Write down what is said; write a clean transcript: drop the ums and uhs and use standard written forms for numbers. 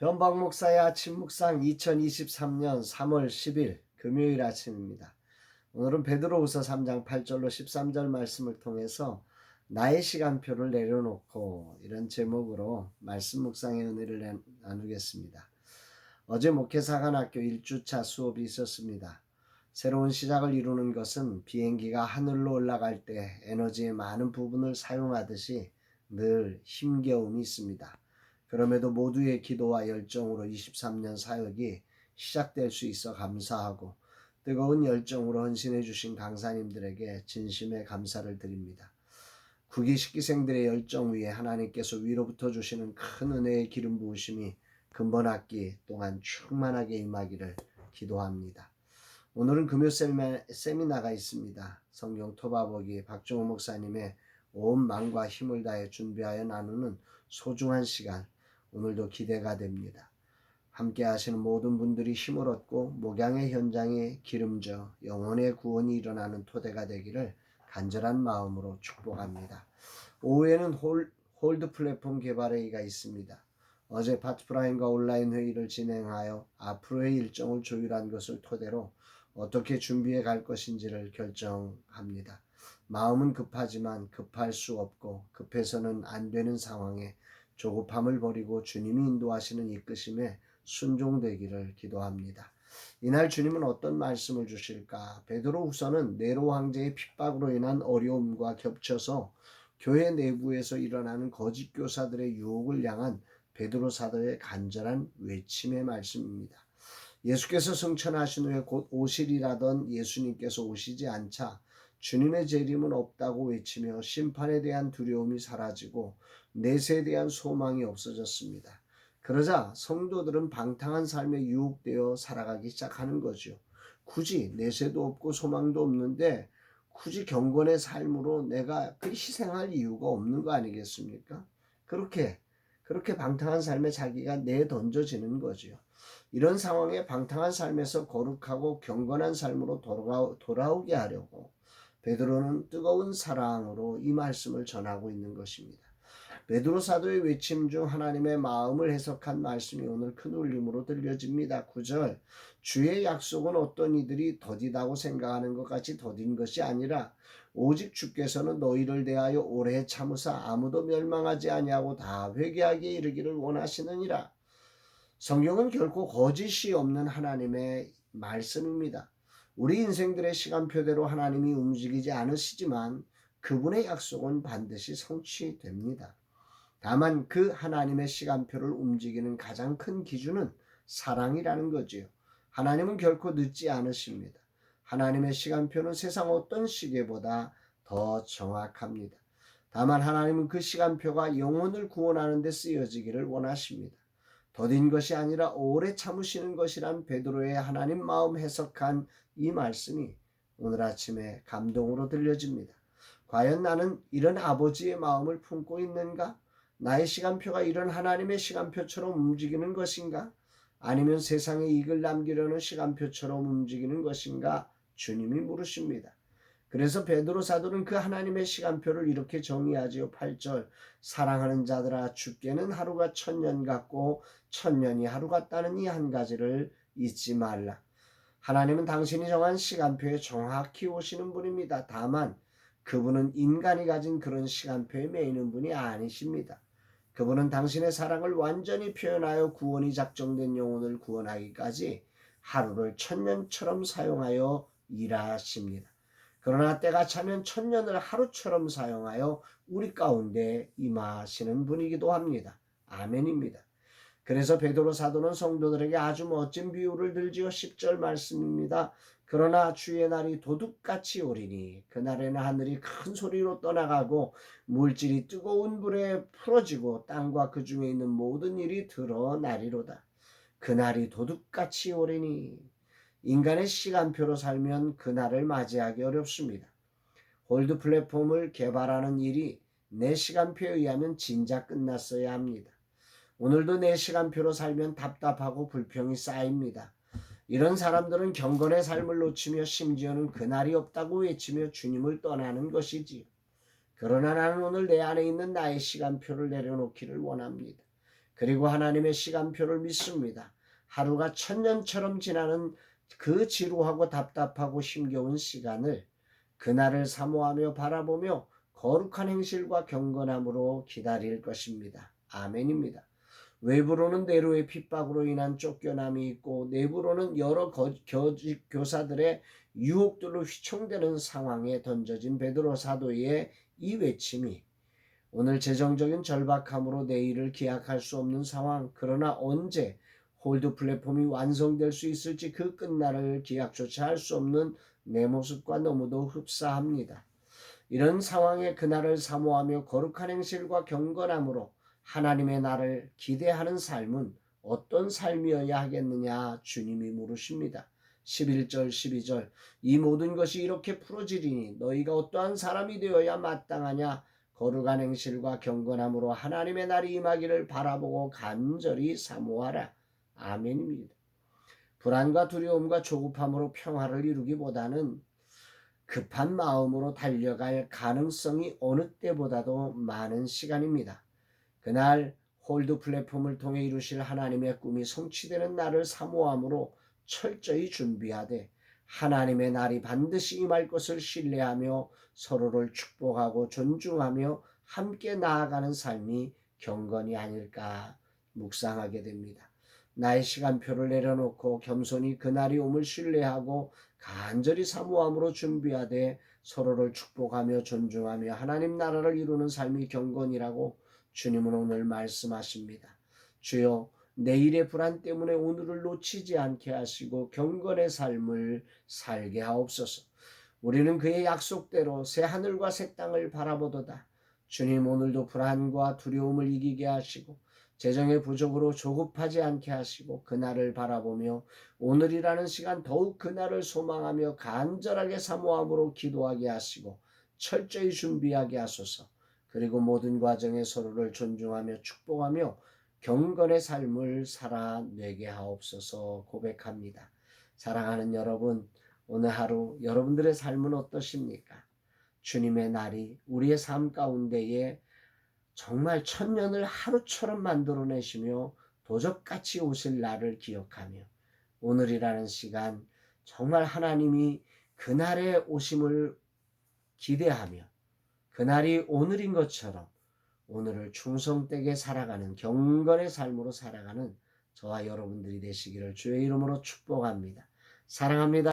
변박 목사의 아침 묵상 2023년 3월 10일 금요일 아침입니다. 오늘은 베드로후서 3장 8절로 13절 말씀을 통해서 나의 시간표를 내려놓고 이런 제목으로 말씀 묵상의 은혜를 나누겠습니다. 어제 목회사관학교 1주차 수업이 있었습니다. 새로운 시작을 이루는 것은 비행기가 하늘로 올라갈 때 에너지의 많은 부분을 사용하듯이 늘 힘겨움이 있습니다. 그럼에도 모두의 기도와 열정으로 23년 사역이 시작될 수 있어 감사하고 뜨거운 열정으로 헌신해 주신 강사님들에게 진심의 감사를 드립니다. 구기 식기생들의 열정 위에 하나님께서 위로부터 주시는 큰 은혜의 기름 부으심이 근본 학기 동안 충만하게 임하기를 기도합니다. 오늘은 금요 세미나가 있습니다. 성경 토바보기 박종호 목사님의 온 마음과 힘을 다해 준비하여 나누는 소중한 시간, 오늘도 기대가 됩니다. 함께 하시는 모든 분들이 힘을 얻고 목양의 현장에 기름져 영혼의 구원이 일어나는 토대가 되기를 간절한 마음으로 축복합니다. 오후에는 홀드 플랫폼 개발회의가 있습니다. 어제 파트프라임과 온라인 회의를 진행하여 앞으로의 일정을 조율한 것을 토대로 어떻게 준비해 갈 것인지를 결정합니다. 마음은 급하지만 급할 수 없고 급해서는 안 되는 상황에 조급함을 버리고 주님이 인도하시는 이끄심에 순종되기를 기도합니다. 이날 주님은 어떤 말씀을 주실까? 베드로후서는 네로 황제의 핍박으로 인한 어려움과 겹쳐서 교회 내부에서 일어나는 거짓 교사들의 유혹을 향한 베드로 사도의 간절한 외침의 말씀입니다. 예수께서 승천하신 후에 곧 오시리라던 예수님께서 오시지 않자 주님의 재림은 없다고 외치며 심판에 대한 두려움이 사라지고 내세에 대한 소망이 없어졌습니다. 그러자 성도들은 방탕한 삶에 유혹되어 살아가기 시작하는 거죠. 굳이 내세도 없고 소망도 없는데 굳이 경건의 삶으로 내가 희생할 이유가 없는 거 아니겠습니까? 그렇게 방탕한 삶에 자기가 내던져지는 거죠. 이런 상황에 방탕한 삶에서 거룩하고 경건한 삶으로 돌아오게 하려고 베드로는 뜨거운 사랑으로 이 말씀을 전하고 있는 것입니다. 베드로 사도의 외침 중 하나님의 마음을 해석한 말씀이 오늘 큰 울림으로 들려집니다. 9절, 주의 약속은 어떤 이들이 더디다고 생각하는 것 같이 더딘 것이 아니라 오직 주께서는 너희를 대하여 오래 참으사 아무도 멸망하지 아니하고 다 회개하게 이르기를 원하시느니라. 성경은 결코 거짓이 없는 하나님의 말씀입니다. 우리 인생들의 시간표대로 하나님이 움직이지 않으시지만 그분의 약속은 반드시 성취됩니다. 다만 그 하나님의 시간표를 움직이는 가장 큰 기준은 사랑이라는 거지요. 하나님은 결코 늦지 않으십니다. 하나님의 시간표는 세상 어떤 시계보다 더 정확합니다. 다만 하나님은 그 시간표가 영혼을 구원하는 데 쓰여지기를 원하십니다. 더딘 것이 아니라 오래 참으시는 것이란 베드로의 하나님 마음 해석한 이 말씀이 오늘 아침에 감동으로 들려집니다. 과연 나는 이런 아버지의 마음을 품고 있는가? 나의 시간표가 이런 하나님의 시간표처럼 움직이는 것인가? 아니면 세상에 이익을 남기려는 시간표처럼 움직이는 것인가? 주님이 물으십니다. 그래서 베드로 사도는 그 하나님의 시간표를 이렇게 정의하지요. 8절, 사랑하는 자들아 주께는 하루가 1000년 같고 1000년이 하루 같다는 이 한 가지를 잊지 말라. 하나님은 당신이 정한 시간표에 정확히 오시는 분입니다. 다만 그분은 인간이 가진 그런 시간표에 매이는 분이 아니십니다. 그분은 당신의 사랑을 완전히 표현하여 구원이 작정된 영혼을 구원하기까지 하루를 1000년처럼 사용하여 일하십니다. 그러나 때가 차면 1000년을 하루처럼 사용하여 우리 가운데 임하시는 분이기도 합니다. 아멘입니다. 그래서 베드로 사도는 성도들에게 아주 멋진 비유를 들지요. 10절 말씀입니다. 그러나 주의 날이 도둑같이 오리니 그날에는 하늘이 큰 소리로 떠나가고 물질이 뜨거운 불에 풀어지고 땅과 그 중에 있는 모든 일이 드러나리로다. 그날이 도둑같이 오리니 인간의 시간표로 살면 그날을 맞이하기 어렵습니다. 홀드 플랫폼을 개발하는 일이 내 시간표에 의하면 진작 끝났어야 합니다. 오늘도 내 시간표로 살면 답답하고 불평이 쌓입니다. 이런 사람들은 경건의 삶을 놓치며 심지어는 그날이 없다고 외치며 주님을 떠나는 것이지요. 그러나 나는 오늘 내 안에 있는 나의 시간표를 내려놓기를 원합니다. 그리고 하나님의 시간표를 믿습니다. 하루가 천년처럼 지나는 그 지루하고 답답하고 힘겨운 시간을 그날을 사모하며 바라보며 거룩한 행실과 경건함으로 기다릴 것입니다. 아멘입니다. 외부로는 네로의 핍박으로 인한 쫓겨남이 있고 내부로는 여러 교직 교사들의 유혹들로 휘청대는 상황에 던져진 베드로 사도의 이 외침이 오늘 재정적인 절박함으로 내일을 기약할 수 없는 상황, 그러나 언제 홀드 플랫폼이 완성될 수 있을지 그 끝날을 기약조차 할 수 없는 내 모습과 너무도 흡사합니다. 이런 상황에 그날을 사모하며 거룩한 행실과 경건함으로 하나님의 날을 기대하는 삶은 어떤 삶이어야 하겠느냐 주님이 물으십니다. 11절 12절 이 모든 것이 이렇게 풀어지리니 너희가 어떠한 사람이 되어야 마땅하냐 거룩한 행실과 경건함으로 하나님의 날이 임하기를 바라보고 간절히 사모하라. 아멘입니다. 불안과 두려움과 조급함으로 평화를 이루기보다는 급한 마음으로 달려갈 가능성이 어느 때보다도 많은 시간입니다. 그날 홀드 플랫폼을 통해 이루실 하나님의 꿈이 성취되는 날을 사모함으로 철저히 준비하되 하나님의 날이 반드시 임할 것을 신뢰하며 서로를 축복하고 존중하며 함께 나아가는 삶이 경건이 아닐까 묵상하게 됩니다. 나의 시간표를 내려놓고 겸손히 그날이 옴을 신뢰하고 간절히 사모함으로 준비하되 서로를 축복하며 존중하며 하나님 나라를 이루는 삶이 경건이라고 주님은 오늘 말씀하십니다. 주여 내일의 불안 때문에 오늘을 놓치지 않게 하시고 경건의 삶을 살게 하옵소서. 우리는 그의 약속대로 새 하늘과 새 땅을 바라보도다. 주님 오늘도 불안과 두려움을 이기게 하시고 재정의 부족으로 조급하지 않게 하시고 그날을 바라보며 오늘이라는 시간 더욱 그날을 소망하며 간절하게 사모함으로 기도하게 하시고 철저히 준비하게 하소서. 그리고 모든 과정에 서로를 존중하며 축복하며 경건의 삶을 살아내게 하옵소서 고백합니다. 사랑하는 여러분, 오늘 하루 여러분들의 삶은 어떠십니까? 주님의 날이 우리의 삶 가운데에 정말 천년을 하루처럼 만들어내시며 도적같이 오실 날을 기억하며 오늘이라는 시간 정말 하나님이 그날의 오심을 기대하며 그날이 오늘인 것처럼 오늘을 충성되게 살아가는 경건의 삶으로 살아가는 저와 여러분들이 되시기를 주의 이름으로 축복합니다. 사랑합니다.